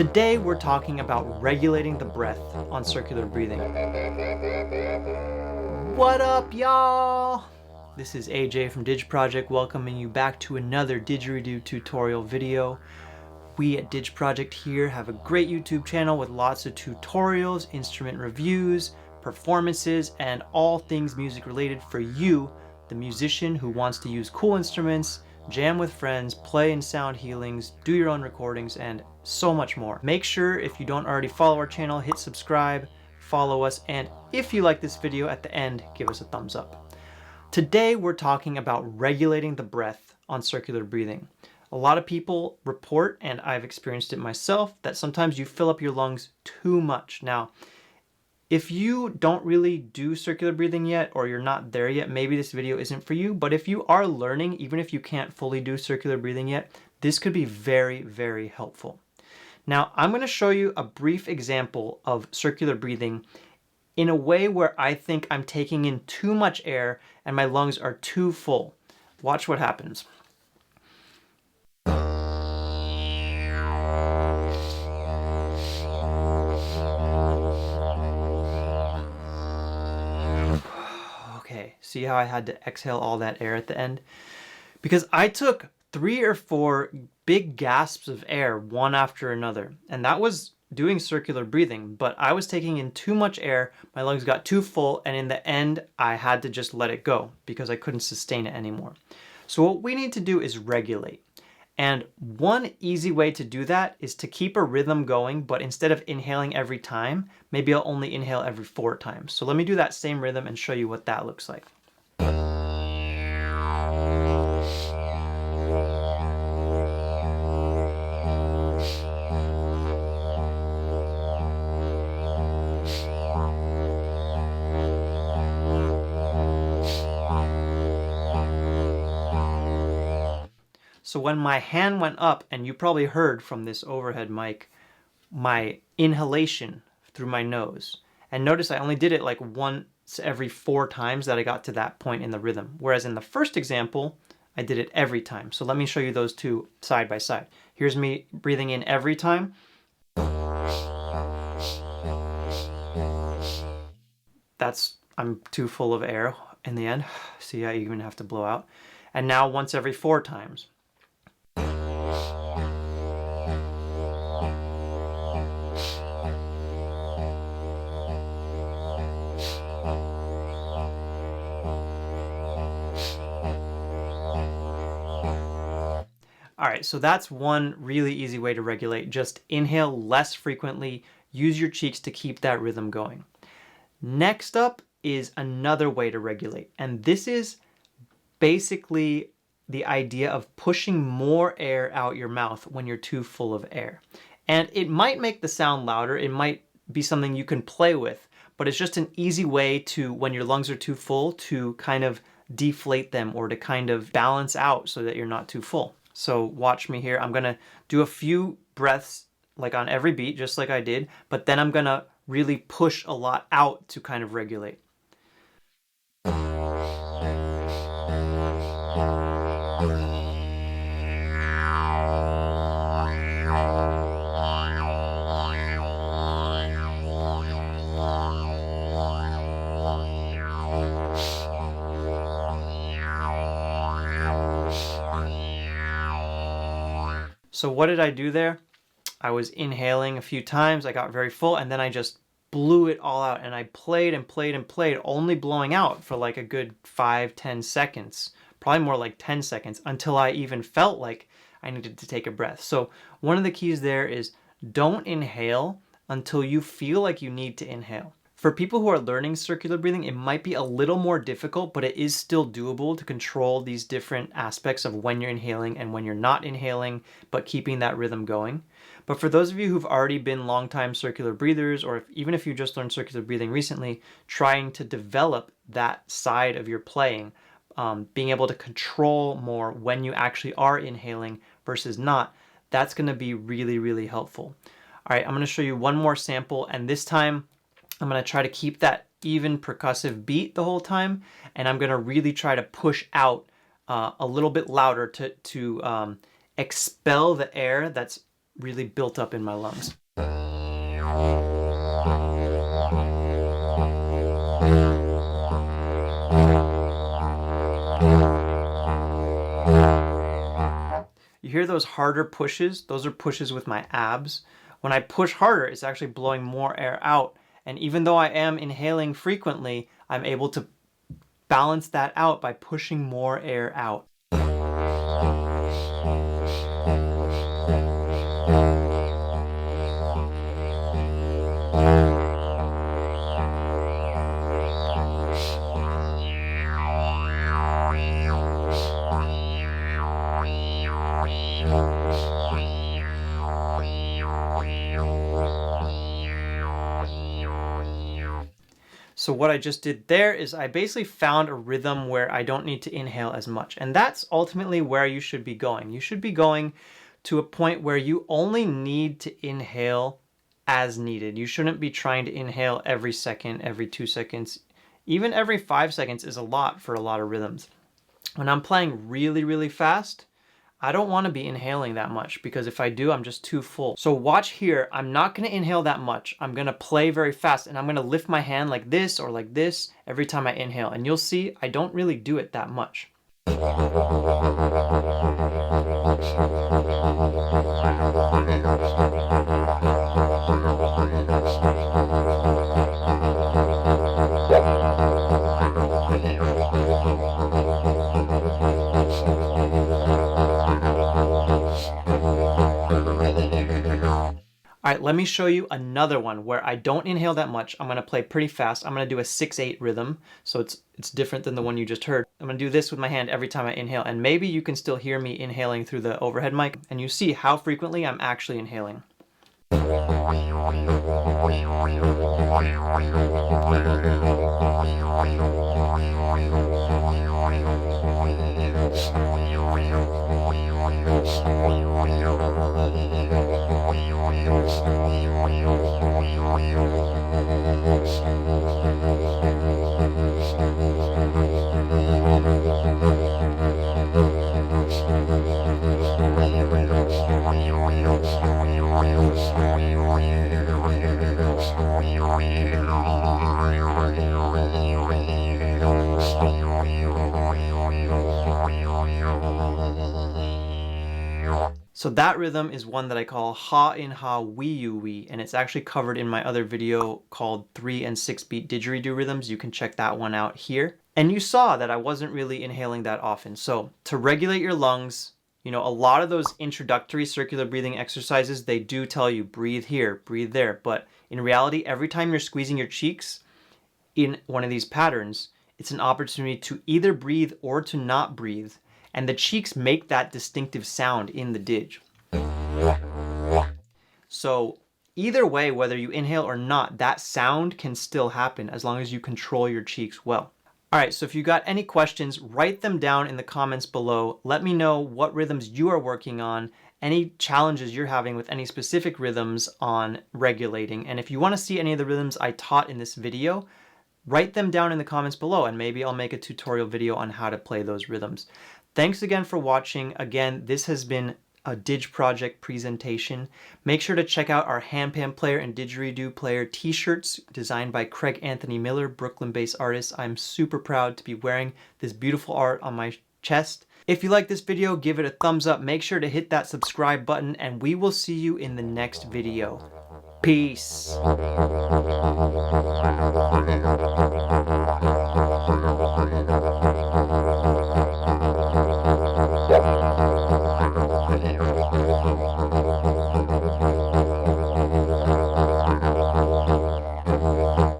Today we're talking about regulating the breath on circular breathing. What up, y'all? This is AJ from Didge Project welcoming you back to another didgeridoo tutorial video. We at Didge Project here have a great YouTube channel with lots of tutorials, instrument reviews, performances, and all things music related for you, the musician who wants to use cool instruments, jam with friends, play in sound healings, do your own recordings, and so much more. Make sure, if you don't already follow our channel, hit subscribe, follow us, and if you like this video at the end, give us a thumbs up. Today we're talking about regulating the breath on circular breathing. A lot of people report, and I've experienced it myself, that sometimes you fill up your lungs too much. Now, if you don't really do circular breathing yet, or you're not there yet, maybe this video isn't for you, but if you are learning, even if you can't fully do circular breathing yet, this could be very, very helpful. Now, I'm going to show you a brief example of circular breathing in a way where I think I'm taking in too much air and my lungs are too full. Watch what happens. Okay, see how I had to exhale all that air at the end? Because I took 3 or 4 big gasps of air, one after another, and that was doing circular breathing, but I was taking in too much air, my lungs got too full, and in the end, I had to just let it go because I couldn't sustain it anymore. So what we need to do is regulate. And one easy way to do that is to keep a rhythm going, but instead of inhaling every time, maybe I'll only inhale every 4 times. So let me do that same rhythm and show you what that looks like. So when my hand went up, and you probably heard from this overhead mic, my inhalation through my nose. And notice I only did it like once every 4 times that I got to that point in the rhythm. Whereas in the first example, I did it every time. So let me show you those two side by side. Here's me breathing in every time. I'm too full of air in the end. See, I even have to blow out. And now once every 4 times. All right, so that's one really easy way to regulate. Just inhale less frequently, use your cheeks to keep that rhythm going. Next up is another way to regulate, and this is basically the idea of pushing more air out your mouth when you're too full of air. And it might make the sound louder, it might be something you can play with, but it's just an easy way to, when your lungs are too full, to kind of deflate them or to kind of balance out so that you're not too full. So watch me here. I'm gonna do a few breaths like on every beat, just like I did, but then I'm gonna really push a lot out to kind of regulate. So what did I do there? I was inhaling a few times, I got very full, and then I just blew it all out, and I played and played and played, only blowing out for like a good 5-10 seconds, probably more like 10 seconds, until I even felt like I needed to take a breath. So one of the keys there is don't inhale until you feel like you need to inhale. For people who are learning circular breathing, it might be a little more difficult, but it is still doable to control these different aspects of when you're inhaling and when you're not inhaling, but keeping that rhythm going. But for those of you who've already been longtime circular breathers, or even if you just learned circular breathing recently, trying to develop that side of your playing, being able to control more when you actually are inhaling versus not, that's going to be really, really helpful. All right, I'm going to show you one more sample, and this time I'm going to try to keep that even percussive beat the whole time, and I'm going to really try to push out a little bit louder to expel the air that's really built up in my lungs. You hear those harder pushes? Those are pushes with my abs. When I push harder, it's actually blowing more air out. And even though I am inhaling frequently, I'm able to balance that out by pushing more air out. So what I just did there is I basically found a rhythm where I don't need to inhale as much. And that's ultimately where you should be going. You should be going to a point where you only need to inhale as needed. You shouldn't be trying to inhale every second, every 2 seconds. Even every 5 seconds is a lot for a lot of rhythms. When I'm playing really, really fast, I don't want to be inhaling that much because if I do, I'm just too full. So watch here, I'm not going to inhale that much. I'm going to play very fast and I'm going to lift my hand like this or like this every time I inhale. And you'll see I don't really do it that much. All right, let me show you another one where I don't inhale that much. I'm gonna play pretty fast. I'm gonna do a 6/8 rhythm, so it's different than the one you just heard. I'm gonna do this with my hand every time I inhale, and maybe you can still hear me inhaling through the overhead mic, and you see how frequently I'm actually inhaling. So that rhythm is one that I call ha in ha wee you wee, and it's actually covered in my other video called 3 and 6 beat didgeridoo rhythms. You can check that one out here. And you saw that I wasn't really inhaling that often. So to regulate your lungs, you know, a lot of those introductory circular breathing exercises, they do tell you breathe here, breathe there. But in reality, every time you're squeezing your cheeks in one of these patterns, it's an opportunity to either breathe or to not breathe. And the cheeks make that distinctive sound in the didge. So either way, whether you inhale or not, that sound can still happen as long as you control your cheeks well. All right, so if you got any questions, write them down in the comments below. Let me know what rhythms you are working on, any challenges you're having with any specific rhythms on regulating. And if you want to see any of the rhythms I taught in this video, write them down in the comments below and maybe I'll make a tutorial video on how to play those rhythms. Thanks again for watching. Again, this has been a Didge Project presentation. Make sure to check out our handpan player and didgeridoo player t-shirts designed by Craig Anthony Miller, Brooklyn-based artist. I'm super proud to be wearing this beautiful art on my chest. If you like this video, give it a thumbs up. Make sure to hit that subscribe button and we will see you in the next video. Peace.